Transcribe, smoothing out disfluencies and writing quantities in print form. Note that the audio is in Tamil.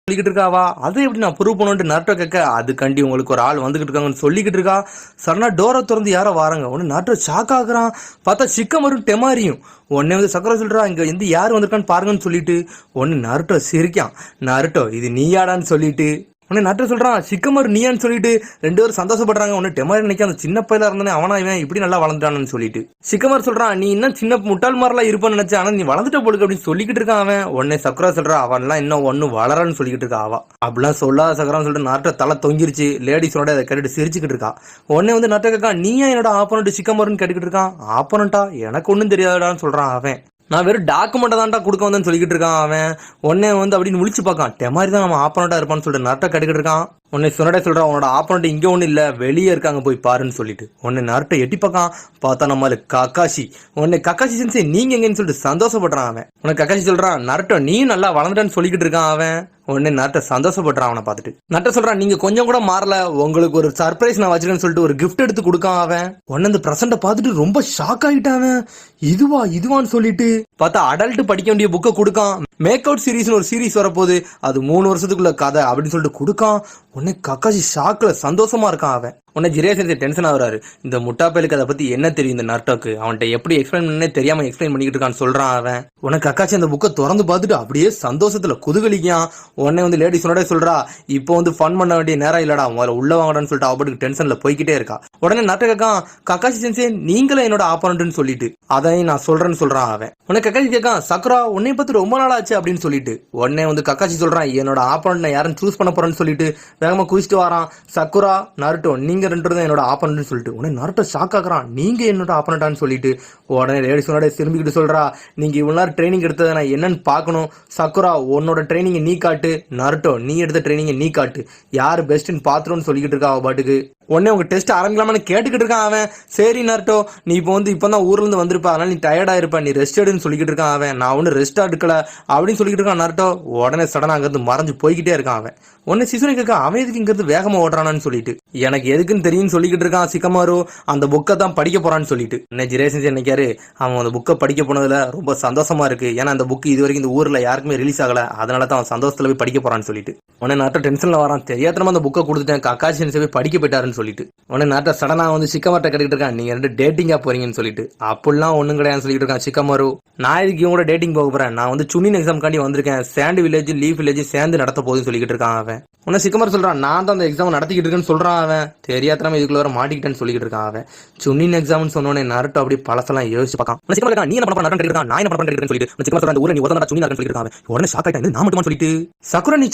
சொல்லிக்கிட்டு இருக்காவா, அதை எப்படி நான் ப்ரூவ் பண்ணுன்ட்டு நருட்டோ கேட்க, அதுக்காண்டி உங்களுக்கு ஒரு ஆள் வந்துகிட்டு இருக்காங்கன்னு சொல்லிக்கிட்டு இருக்கா. சடனா டோரை திறந்து யாரோ வராங்க. உடனே நருட்டோ ஷாக் ஆகுறான். பார்த்தா ஷிக்கமரும் டெமாரியும். உடனே வந்து சக்கரை சொல்றா, இங்க எந்த யார் வந்திருக்கான்னு பாருங்கன்னு சொல்லிட்டு உடனே நருட்டோ சிரிக்கான். நருட்டோ இது நீயாடான்னு சொல்லிட்டு உடனே நருட்டோ சொல்றான், ஷிக்கமரு நீயான்னு சொல்லிட்டு ரெண்டு பேரும் சந்தோஷப்படுறாங்க. உடனே டெமாரி நினைக்க, அந்த சின்ன பையலா இருந்தானே அவனா இவன் இப்படி நல்லா வளர்ந்துட்டானு சொல்லிட்டு ஷிக்கமர் சொல்றான், நீ இன்னும் சின்ன முட்டாள் மாதிரிலாம் இருப்பான்னு நினைச்சேன், ஆனா நீ வளர்ந்துட்ட போலுக்கு அப்படின்னு சொல்லிக்கிட்டு இருக்கான் அவன். உடனே சக்கரா சொல்றா, அவன்லாம் இன்னும் ஒன்னும் வளரன்னு சொல்லிக்கிட்டு இருக்கா அவ. அப்படிலாம் சொல்லாத சக்கரான்னு சொல்லிட்டு நருட்டோ தலை தொங்கிருச்சு. லேடிஸோட அதை கேட்டுட்டு சிரிச்சுக்கிட்டு இருக்கா. உடனே வந்து நருட்டோ கேட்கான், நீயா என்னோட ஆப்போனண்ட் ஷிக்கமருன்னு கேட்டுக்கிட்டு இருக்கான். ஆப்போனண்டா, எனக்கு ஒன்னும் தெரியாதான்னு சொல்றான் அவன். நான் வெறும் டாக்குமெண்ட்டை தான்டா கொடுக்க வந்தேன்னு சொல்லிக்கிட்டு இருக்கான் அவன். உடனே வந்து அப்படின்னு முழிச்சு பார்க்கான். டெமாரி தான் நம்ம ஆப்போனண்டா இருப்பான்னு சொல்லிட்டு நருட்டோ கேட்டுக்கிட்டு இருக்கான். உன்னை சொன்னடே சொல்றான், உன்னோட ஆப்போனண்ட் இங்கே ஒன்றும் இல்லை, வெளியே இருக்காங்க, போய் பாருன்னு சொல்லிட்டு உன்னை நருட்டோ எட்டி பார்க்கான். பார்த்தா நம்மள கக்காஷி. உன்னை கக்காஷி சென்சே நீங்க எங்கன்னு சொல்லிட்டு சந்தோஷப்படுறான் அவன். உனக்கு கக்காஷி சொல்றான், நருட்டோ நீயும் நல்லா வளர்ந்துட்டான்னு சொல்லிக்கிட்டு இருக்கான் அவன். உடனே நருட்டோ சந்தோஷப்படுறான் அவனை பார்த்துட்டு. நருட்டோ சொல்றான், நீங்க கொஞ்சம் கூட மாறல, உங்களுக்கு ஒரு சர்ப்ரைஸ் நான் வச்சிருக்கேன்னு சொல்லிட்டு ஒரு கிஃப்ட் எடுத்து கொடுக்கான் அவன். உடனே அந்த பிரசண்ட பார்த்துட்டு ரொம்ப ஷாக் ஆகிட்டான். இதுவான்னு சொல்லிட்டு பார்த்தா அடல்ட் படிக்க வேண்டிய புக்கை கொடுக்கான். மேக் அவுட் சீரீஸ்னு ஒரு சீரீஸ் வரப்போகுது, அது 3 வருஷத்துக்குள்ள கதை அப்படின்னு சொல்லிட்டு கொடுக்கான். உடனே கக்காஷி ஷாக்ல சந்தோஷமா இருக்கான் அவன். உடனே ஜிரே சென்சே டென்ஷன் ஆகுறாரு. இந்த முட்டாப்பேலுக்கு அதை பத்தி என்ன தெரியும் இந்த நருட்டோக்கு, அவன்கிட்ட எப்படி எக்ஸ்பிளைன் பண்ணே தெரியாம எக்ஸ்பிளைன் பண்ணிக்கிட்டு இருக்கான்னு சொல்றான் அவன். உனக்கு கக்காஷி அந்த புக்கை திறந்து பார்த்துட்டு அப்படியே சந்தோஷத்துல குதுகலிக்கான். உடனே வந்து லேடிஸோட சொல்றா, இப்போ வந்து ஃபன் பண்ண வேண்டிய நேரம் இல்லடா, முதல்ல உள்ள வாங்கடான்னு சொல்லிட்டு அவளுக்கு டென்ஷன்ல போய்கிட்டே இருக்கா. உடனே நருட்டோ கேட்கான், கக்காஷி சென்சே நீங்களே என்னோட ஆப்போனன்ட்னு சொல்லிட்டு அதையும் நான் சொல்றேன்னு சொல்றான் அவன். உனக்கு கக்காஷி கேட்கான், சக்குரா உன்னை பத்தி ரொம்ப நாள் ஆச்சு அப்படின்னு சொல்லிட்டு உடனே வந்து கக்காஷி சொல்றான், என்னோட ஆப்போனன்ட் நான் யாரும் சூஸ் பண்ண போறேன்னு சொல்லிட்டு வேகமா குதிச்சுட்டு வரான். சக்குரா நருட்டோ நீங்க ரெண்டு தான் என்னோட ஆப்போனன்ட்னு சொல்லிட்டு உடனே நருட்டோ ஷாக் ஆகுறான். நீங்க என்னோட ஆப்போனன்ட்டான்னு சொல்லிட்டு உடனே லேடிஸோட திரும்பிக்கிட்டு சொல்றா, நீங்க இவ்வளவு நேரம் ட்ரைனிங் எடுத்ததை நான் என்னன்னு பார்க்கணும். சக்குரா உன்னோட ட்ரைனிங்கை நீ காட்டு, நருட்டோ நீ எடுத்த ட்ரைனிங்கை நீ காட்டு, யாரு பெஸ்ட்னு பாத்துருன்னு சொல்லிக்கிட்டு இருக்கா அவ பாட்டுக்கு. உடனே உங்க டெஸ்ட் ஆரம்பிக்கலாமான்னு கேட்டுக்கிட்டு இருக்கான் அவன். சரி நருட்டோ, நீ இப்போ வந்து இப்பதான் ஊர்ல இருந்து வந்திருப்ப, அதனால நீ டயர்டா இருப்ப, நீ ரெஸ்ட் எடுன்னு சொல்லிக்கிட்டு இருக்கான் அவன். நான் ஒன்னும் ரெஸ்ட் எடுக்கல அப்படின்னு சொல்லிக்கிட்டு இருக்கான் நருட்டோ. உடனே சடனா அங்கிருந்து மறைஞ்சு போய்கிட்டே இருக்கான் அவன். உடனே சிசுனி கேட்க, அவன் எதுக்கு இங்கிறது வேகமா ஓடுறானான்னு சொல்லிட்டு எனக்கு எதுக்குன்னு தெரியும்னு சொல்லிக்கிட்டு இருக்கான் சிக்கமாரு. அந்த புக்கை தான் படிக்க போறான்னு சொல்லிட்டு என்ன ஜிரே சென்சே நினைக்காரு, அவன் அந்த புக்கை படிக்க போனதுல ரொம்ப சந்தோஷமா இருக்கு. ஏன்னா அந்த புக்கு இது வரைக்கும் இந்த ஊர்ல யாருக்குமே ரிலீஸ் ஆகல, அதனால தான் அவன் சந்தோஷத்துல போய் படிக்க போறான்னு சொல்லிட்டு உடனே நருட்டோ டென்ஷன்ல வரான். தெரியாதனமா அந்த புக்கை கொடுத்துட்டேன், கக்காஷி சென்சே போய் படிக்க போயிட்டாருன்னு சொல்லிட்டு உடனே நருட்டோ சடனா வந்து சிக்கமார்ட்ட கேட்டுக்கிட்டு இருக்கான், நீங்க ரெண்டு டேட்டிங்கா போறீங்கன்னு சொல்லிட்டு. அப்படிலாம் ஒண்ணும் கிடையாதுன்னு சொல்லிட்டு இருக்கான் சிக்கமாரு. நான் இதுக்கு இவங்க கூட டேட்டிங் போக போறேன், நான் வந்து சுனின் எக்ஸாம் காண்டி வந்திருக்கேன், சாண்ட் வில்லேஜ் லீஃப் வில்லேஜ் சேர்ந்து நடத்த போகுதுன்னு சொல்லிக்கிட்டு இருக்கான் அவன். உடனே சிக்கமார் சொல்றான், நான் தான் அந்த எக்ஸாம் நடத்திக்கிட்டு இருக்கேன்னு சொல்றான் அவன். தெரியாதனமா இதுக்குள்ள வர மாட்டிக்கிட்டேன்னு சொல்லிக்கிட்டு இருக்கான் அவன். சுனின் எக்ஸாம்னு சொன்னோடனே நருட்டோ அப்படி பழசெல்லாம் யோசிச்சு பார்க்கான். நீ என்ன பண்ண நருட்டோ நான் என்ன பண்ண சொல்லிட்டு சிக்கமார் சொல்றான், ஊர்ல நீ உதவ சுனின் சொல்லிட்டு இருக்கான். உடனே ஷாக் ஆயிட்டான், நான் மட்டுமா சொல்லிட்டு சக்குரா நீ